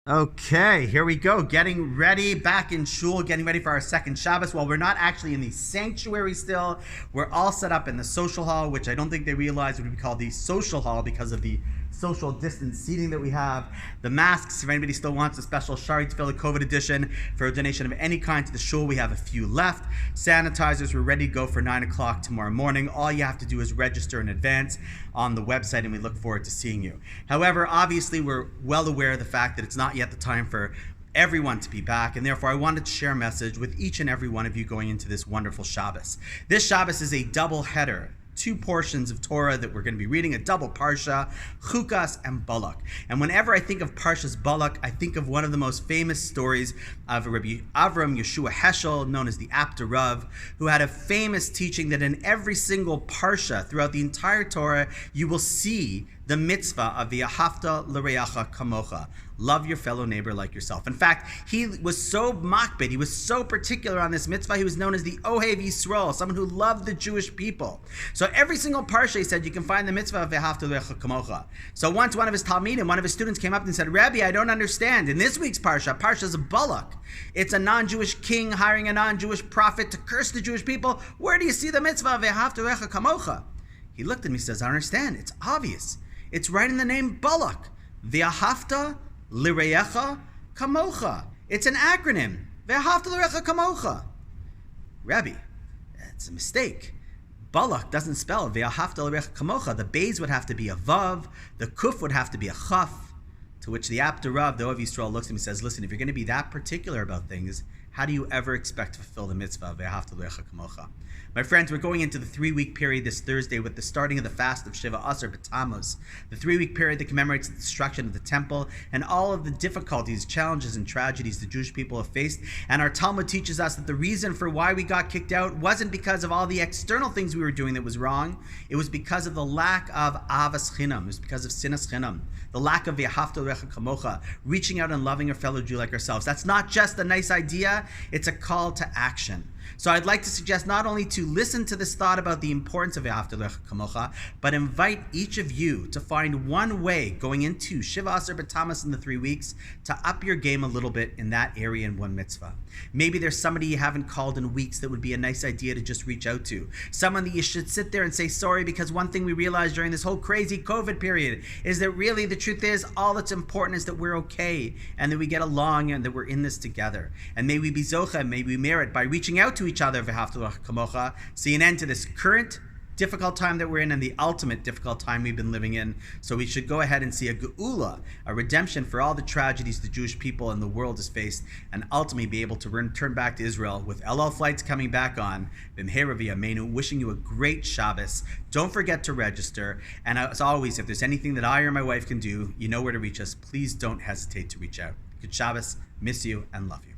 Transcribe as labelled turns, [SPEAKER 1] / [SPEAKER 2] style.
[SPEAKER 1] Okay, here we go. Getting ready, back in shul, getting ready for our second Shabbos. Well, we're not actually in the sanctuary still. We're all set up in the social hall, which I don't think they realize would be called the social hall because of the social distance seating that we have. The masks, if anybody still wants a special Shari Tefillah COVID edition for a donation of any kind to the shul, we have a few left. Sanitizers, we're ready to go for 9 o'clock tomorrow morning. All you have to do is register in advance on the website, and we look forward to seeing you. However, obviously, we're well aware of the fact that it's not yet the time for everyone to be back, and therefore I wanted to share a message with each and every one of you going into this wonderful Shabbos. This Shabbos is a double header. 2 portions of Torah that we're going to be reading, a double parsha, Chukas and Balak. And whenever I think of Parshas Balak, I think of one of the most famous stories of Rabbi Avram Yeshua Heschel, known as the Apter Rav, who had a famous teaching that in every single parsha throughout the entire Torah, you will see the mitzvah of V'ahavta l'reacha kamocha. Love your fellow neighbor like yourself. In fact, he was so makbid, he was so particular on this mitzvah, he was known as the Ohev Yisrael, someone who loved the Jewish people. So every single parsha, he said, you can find the mitzvah of V'ahavta l'reacha kamocha. So once one of his talmidim, one of his students came up and said, Rabbi, I don't understand. In this week's parsha, Parsha's Balak, it's a non-Jewish king hiring a non-Jewish prophet to curse the Jewish people. Where do you see the mitzvah of V'ahavta l'reacha kamocha? He looked at me and says, I don't understand. It's obvious. It's right in the name Balak. V'ahavta l'reacha kamocha. It's an acronym. V'ahavta l'reacha kamocha. Rabbi, that's a mistake. Balak doesn't spell V'ahavta l'reacha kamocha. The bays would have to be a vav. The kuf would have to be a chaf. To which the Apter Rav, the Ohev Yisrael, looks at him and says, listen, if you're going to be that particular about things, how do you ever expect to fulfill the mitzvah of V'ahavta l'reacha kamocha? My friends, we're going into the 3-week period this Thursday with the starting of the fast of Shiva Asar B'Tammuz, the 3-week period that commemorates the destruction of the temple and all of the difficulties, challenges, and tragedies the Jewish people have faced. And our Talmud teaches us that the reason for why we got kicked out wasn't because of all the external things we were doing that was wrong. It was because of the lack of avas chinam. It was because of sinas chinam, the lack of V'ahavta l'reacha kamocha, reaching out and loving a fellow Jew like ourselves. That's not just a nice idea, it's a call to action. So I'd like to suggest not only to listen to this thought about the importance of V'ahavta l'reacha kamocha, but invite each of you to find one way going into Shiva Asar B'Tammuz in the 3 weeks to up your game a little bit in that area in one mitzvah. Maybe there's somebody you haven't called in weeks that would be a nice idea to just reach out to. Someone that you should sit there and say sorry, because one thing we realized during this whole crazy COVID period is that really the truth is all that's important is that we're okay and that we get along and that we're in this together. And may we be zocha, may we merit by reaching out to each other, V'ahavta l'reacha kamocha, see an end to this current difficult time that we're in and the ultimate difficult time we've been living in. So we should go ahead and see a geula, a redemption for all the tragedies the Jewish people and the world has faced, and ultimately be able to return back to Israel with El Al flights coming back on. B'mheira v'yameinu, wishing you a great Shabbos. Don't forget to register. And as always, if there's anything that I or my wife can do, you know where to reach us. Please don't hesitate to reach out. Good Shabbos, miss you, and love you.